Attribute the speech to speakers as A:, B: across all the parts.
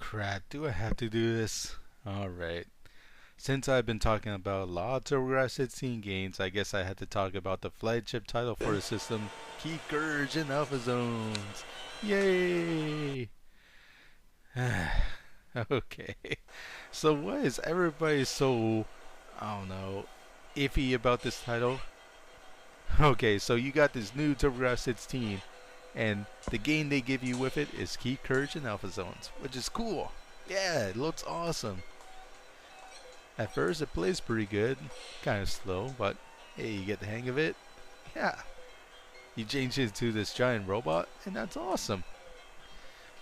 A: crap, do I have to do this? Alright. Since I've been talking about lots of TurboGrafx-16 games, I guess I had to talk about the flagship title for the system, Key Courage and Alpha Zones. Yay! Okay. So why is everybody so, I don't know, iffy about this title? Okay, so you got this new TurboGrafx-16, and the game they give you with it is Key Courage and Alpha Zones, which is cool. Yeah, it looks awesome. At first it plays pretty good, kind of slow, but hey, you get the hang of it. Yeah, you change it to this giant robot, and that's awesome.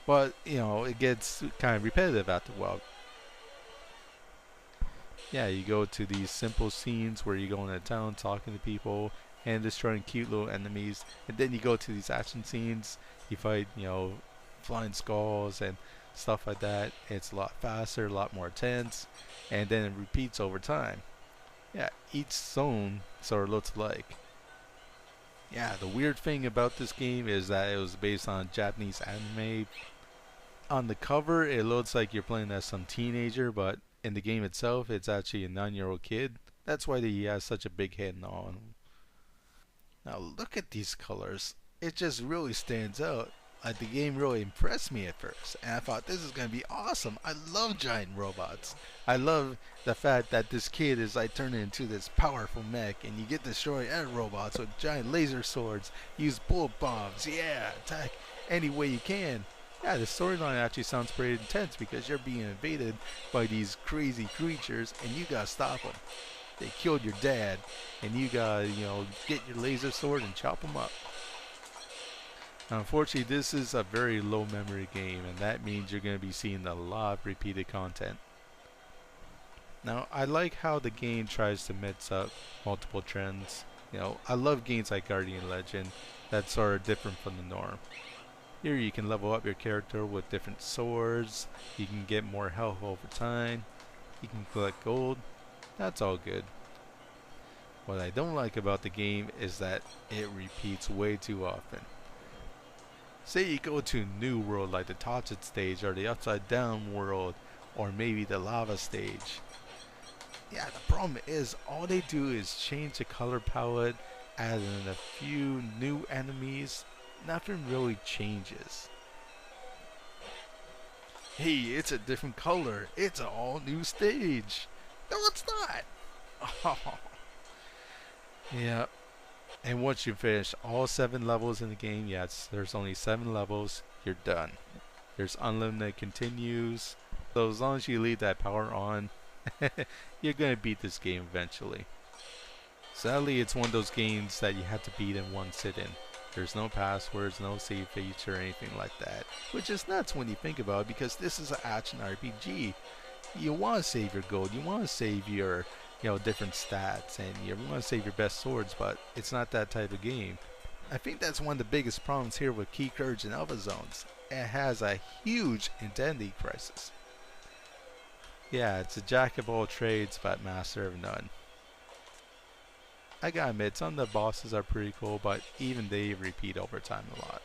A: But, you know, it gets kind of repetitive after a while. Yeah, you go to these simple scenes where you go into town talking to people and destroying cute little enemies, and then you go to these action scenes, you fight, flying skulls and stuff like that. It's a lot faster, a lot more tense, and then it repeats over time. Yeah, each zone sort of looks like. Yeah, the weird thing about this game is that it was based on Japanese anime. On the cover, it looks like you're playing as some teenager, but in the game itself, it's actually a 9-year-old kid. That's why he has such a big head on him. Now look at these colors. It just really stands out. Like, the game really impressed me at first, and I thought this is gonna be awesome. I love giant robots. I love the fact that this kid is like turning into this powerful mech, and you get to destroy other robots with giant laser swords, use bullet bombs, yeah, attack any way you can. Yeah, the storyline actually sounds pretty intense because you're being invaded by these crazy creatures, and you gotta stop them. They killed your dad, and you gotta, get your laser sword and chop them up. Now, unfortunately, this is a very low memory game, and that means you're going to be seeing a lot of repeated content. Now, I like how the game tries to mix up multiple trends. I love games like Guardian Legend that sort of different from the norm. Here you can level up your character with different swords, you can get more health over time, you can collect gold. That's all good. What I don't like about the game is that it repeats way too often. Say you go to a new world like the Toxic stage or the Upside Down world or maybe the Lava stage. Yeah, the problem is all they do is change the color palette, add in a few new enemies. Nothing really changes. Hey, it's a different color. It's an all new stage. No, it's not. Yeah. And once you finish all 7 levels in the game, yes, there's only 7 levels, you're done. There's unlimited continues, so as long as you leave that power on, you're gonna beat this game eventually. Sadly, it's one of those games that you have to beat in one sit-in. There's no passwords, no save feature, or anything like that, which is nuts when you think about it because this is an action RPG. You want to save your gold, you want to save your different stats, and you want to save your best swords, but it's not that type of game. I think that's one of the biggest problems here with Key Courage and Alpha Zones. It has a huge identity crisis. Yeah, it's a jack of all trades but master of none. I gotta admit, some of the bosses are pretty cool, but even they repeat over time a lot.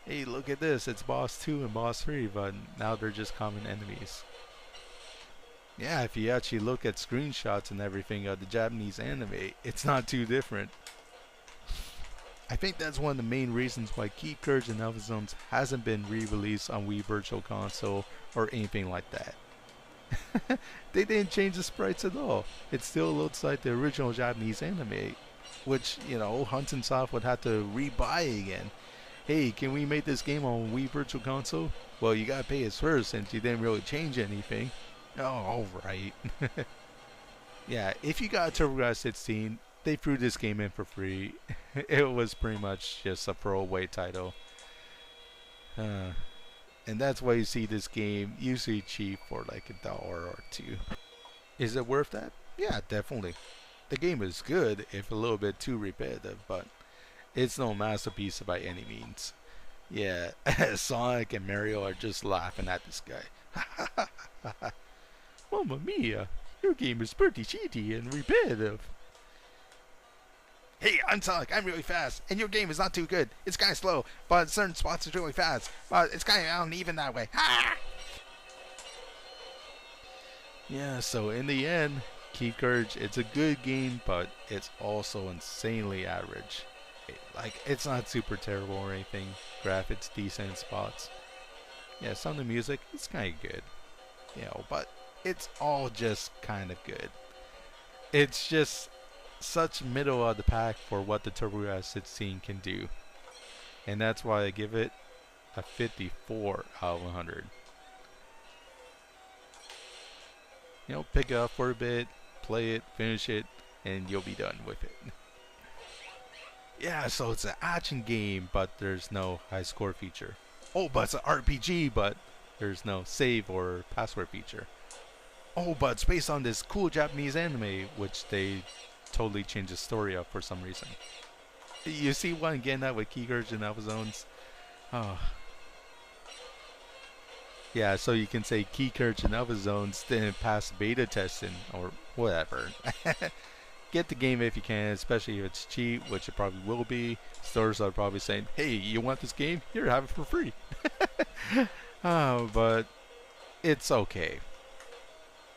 A: Hey, look at this, it's boss 2 and boss 3, but now they're just common enemies. Yeah, if you actually look at screenshots and everything of the Japanese anime, it's not too different. I think that's one of the main reasons why Key Courage and Alpha Zones hasn't been re-released on Wii Virtual Console or anything like that. They didn't change the sprites at all. It still looks like the original Japanese anime, which, Hudson Soft would have to rebuy again. Hey, can we make this game on Wii Virtual Console? Well, you gotta pay us first since you didn't really change anything. Oh, alright. Yeah, if you got a TurboGrafx-16, they threw this game in for free. It was pretty much just a throwaway title. And that's why you see this game usually cheap for like $1 or $2. Is it worth that? Yeah, definitely. The game is good, if a little bit too repetitive, but it's no masterpiece by any means. Yeah, Sonic and Mario are just laughing at this guy. Mamma mia, your game is pretty cheaty and repetitive. Hey, I'm Sonic, I'm really fast, and your game is not too good. It's kind of slow, but certain spots are really fast, but it's kind of uneven that way. Ha! Yeah, so in the end, Keep Courage, it's a good game, but it's also insanely average. Like, it's not super terrible or anything. Graphics decent spots. Yeah, some of the music, it's kind of good. But it's all just kind of good. It's just such middle of the pack for what the TurboGrafx-16 can do. And that's why I give it a 54 out of 100. Pick it up for a bit, play it, finish it, and you'll be done with it. Yeah, so it's an action game, but there's no high score feature. Oh, but it's an RPG, but there's no save or password feature. Oh, but it's based on this cool Japanese anime, which they totally changed the story up for some reason. You see one getting that with Keep Courage and Alpha Zones? Oh. Yeah, so you can say Keep Courage and Alpha Zones didn't pass beta testing or whatever. Get the game if you can, especially if it's cheap, which it probably will be. Stores are probably saying, hey, you want this game? Here, have it for free. But it's okay.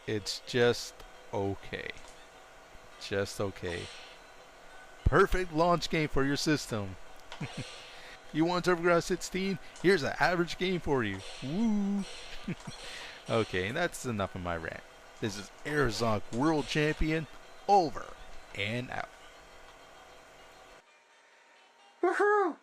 A: It's just okay. Just okay. Perfect launch game for your system. You want TurboGrafx-16? Here's an average game for you. Woo! Okay, and that's enough of my rant. This is Arizona World Champion, over and out.
B: Woohoo!